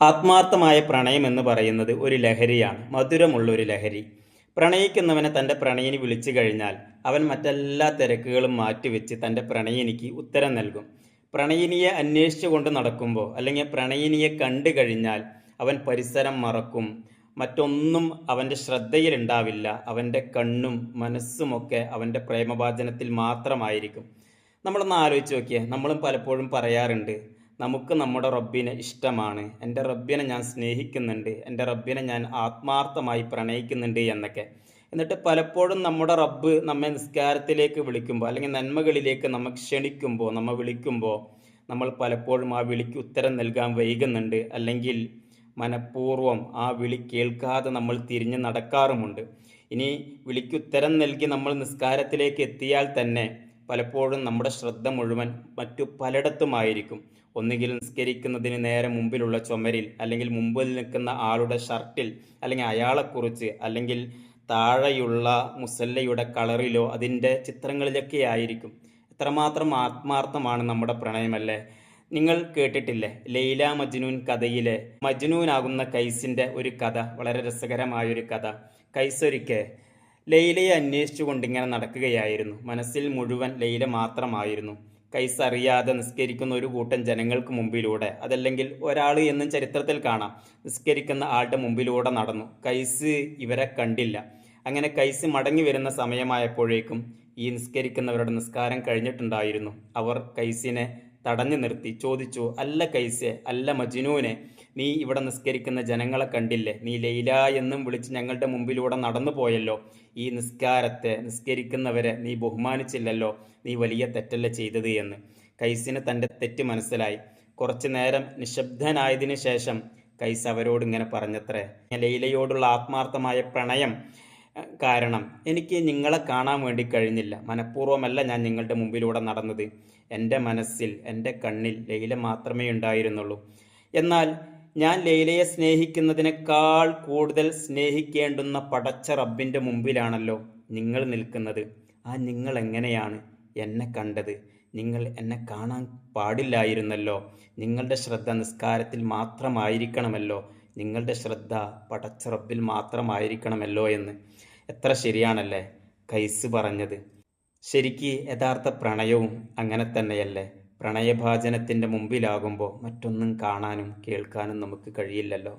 ആത്മാർത്ഥമായ പ്രണയം എന്ന് പറയുന്നത് ഒരു ലഹരിയാണ്, മധുരമുള്ള ഒരു ലഹരി. പ്രണയിക്കുന്നവനെ തൻ്റെ പ്രണയിനി വിളിച്ചു കഴിഞ്ഞാൽ അവൻ മറ്റെല്ലാ തിരക്കുകളും മാറ്റിവെച്ച് തൻ്റെ പ്രണയിനിക്ക് ഉത്തരം നൽകും. പ്രണയിനിയെ അന്വേഷിച്ചു കൊണ്ട് നടക്കുമ്പോൾ അല്ലെങ്കിൽ പ്രണയിനിയെ കണ്ടു കഴിഞ്ഞാൽ അവൻ പരിസരം മറക്കും, മറ്റൊന്നും അവൻ്റെ ശ്രദ്ധയിലുണ്ടാവില്ല. അവൻ്റെ കണ്ണും മനസ്സുമൊക്കെ അവൻ്റെ പ്രേമഭാജനത്തിൽ മാത്രമായിരിക്കും. നമ്മളൊന്ന് ആലോചിച്ച് നോക്കിയേ, നമ്മളും പലപ്പോഴും പറയാറുണ്ട്, നമുക്ക് നമ്മുടെ റബ്ബിനെ ഇഷ്ടമാണ്, എൻ്റെ റബ്ബിനെ ഞാൻ സ്നേഹിക്കുന്നുണ്ട്, എൻ്റെ റബ്ബിനെ ഞാൻ ആത്മാർത്ഥമായി പ്രണയിക്കുന്നുണ്ട് എന്നൊക്കെ. എന്നിട്ട് പലപ്പോഴും നമ്മുടെ റബ്ബ് നമ്മെ നിസ്കാരത്തിലേക്ക് വിളിക്കുമ്പോൾ അല്ലെങ്കിൽ നന്മകളിലേക്ക് നമ്മെ ക്ഷണിക്കുമ്പോൾ, നമ്മെ വിളിക്കുമ്പോൾ നമ്മൾ പലപ്പോഴും ആ വിളിക്ക് ഉത്തരം നൽകാൻ വൈകുന്നുണ്ട്, അല്ലെങ്കിൽ മനഃപൂർവ്വം ആ വിളി കേൾക്കാതെ നമ്മൾ തിരിഞ്ഞ് നടക്കാറുമുണ്ട്. ഇനി വിളിക്ക് ഉത്തരം നൽകി നമ്മൾ നിസ്കാരത്തിലേക്ക് എത്തിയാൽ തന്നെ പലപ്പോഴും നമ്മുടെ ശ്രദ്ധ മുഴുവൻ മറ്റു പലയിടത്തുമായിരിക്കും. ഒന്നുകിൽ നിസ്കരിക്കുന്നതിന് നേരെ മുമ്പിലുള്ള ചുമരിൽ, അല്ലെങ്കിൽ മുമ്പിൽ നിൽക്കുന്ന ആളുടെ ഷർട്ടിൽ, അല്ലെങ്കിൽ അയാളെക്കുറിച്ച്, അല്ലെങ്കിൽ താഴെയുള്ള മുസല്ലയുടെ കളറിലോ അതിൻ്റെ ചിത്രങ്ങളിലൊക്കെ ആയിരിക്കും. എത്രമാത്രം ആത്മാർത്ഥമാണ് നമ്മുടെ പ്രണയമല്ലേ. നിങ്ങൾ കേട്ടിട്ടില്ലേ ലൈല മജ്നൂൻ കഥയിലെ മജ്നൂനാകുന്ന കൈസിൻ്റെ ഒരു കഥ? വളരെ രസകരമായൊരു കഥ. കൈസൊരിക്കെ ലൈലയെ അന്വേഷിച്ചു കൊണ്ടിങ്ങനെ നടക്കുകയായിരുന്നു. മനസ്സിൽ മുഴുവൻ ലൈല മാത്രമായിരുന്നു. കൈസ് അറിയാതെ നിസ്കരിക്കുന്ന ഒരു കൂട്ടം ജനങ്ങൾക്ക് മുമ്പിലൂടെ, അതല്ലെങ്കിൽ ഒരാൾ എന്നും ചരിത്രത്തിൽ കാണാം, നിസ്കരിക്കുന്ന ആളുടെ മുമ്പിലൂടെ നടന്നു. കൈസ് ഇവരെ കണ്ടില്ല. അങ്ങനെ കൈസ് മടങ്ങി വരുന്ന സമയമായപ്പോഴേക്കും ഈ നിസ്കരിക്കുന്നവരുടെ നിസ്കാരം കഴിഞ്ഞിട്ടുണ്ടായിരുന്നു. അവർ കൈസിനെ തടഞ്ഞു നിർത്തി ചോദിച്ചു, അല്ല കൈസെ, അല്ല മജ്നൂനെ, നീ ഇവിടെ നിസ്കരിക്കുന്ന ജനങ്ങളെ കണ്ടില്ലേ? നീ ലൈല എന്നും വിളിച്ച് ഞങ്ങളുടെ മുമ്പിലൂടെ നടന്നു പോയല്ലോ. ഈ നിസ്കരിക്കുന്നവരെ നീ ബഹുമാനിച്ചില്ലല്ലോ. നീ വലിയ തെറ്റല്ല ചെയ്തത് എന്ന്. കൈസിന് തൻ്റെ തെറ്റ് മനസ്സിലായി. കുറച്ചു നേരം നിശബ്ദനായതിനു ശേഷം കൈസ് അവരോട് ഇങ്ങനെ പറഞ്ഞത്രേ, ലൈലയോടുള്ള ആത്മാർത്ഥമായ പ്രണയം കാരണം എനിക്ക് നിങ്ങളെ കാണാൻ വേണ്ടി കഴിഞ്ഞില്ല. മനഃപൂർവ്വമല്ല ഞാൻ നിങ്ങളുടെ മുമ്പിലൂടെ നടന്നത്. എൻ്റെ മനസ്സിൽ, എൻ്റെ കണ്ണിൽ ലൈല മാത്രമേ ഉണ്ടായിരുന്നുള്ളൂ. എന്നാൽ ഞാൻ ലൈലയെ സ്നേഹിക്കുന്നതിനേക്കാൾ കൂടുതൽ സ്നേഹിക്കേണ്ടുന്ന പടച്ച റബ്ബിൻ്റെ മുമ്പിലാണല്ലോ നിങ്ങൾ നിൽക്കുന്നത്. ആ നിങ്ങൾ എങ്ങനെയാണ് എന്നെ കണ്ടത്? നിങ്ങൾ എന്നെ കാണാൻ പാടില്ലായിരുന്നല്ലോ. നിങ്ങളുടെ ശ്രദ്ധ നിസ്കാരത്തിൽ മാത്രമായിരിക്കണമല്ലോ. നിങ്ങളുടെ ശ്രദ്ധ പടച്ച റബ്ബിൽ മാത്രമായിരിക്കണമല്ലോ എന്ന്. എത്ര ശരിയാണല്ലേ കൈസ് പറഞ്ഞത്. ശരിക്ക് യഥാർത്ഥ പ്രണയവും അങ്ങനെ തന്നെയല്ലേ? പ്രണയഭാജനത്തിൻ്റെ മുമ്പിലാകുമ്പോൾ മറ്റൊന്നും കാണാനും കേൾക്കാനും നമുക്ക് കഴിയില്ലല്ലോ.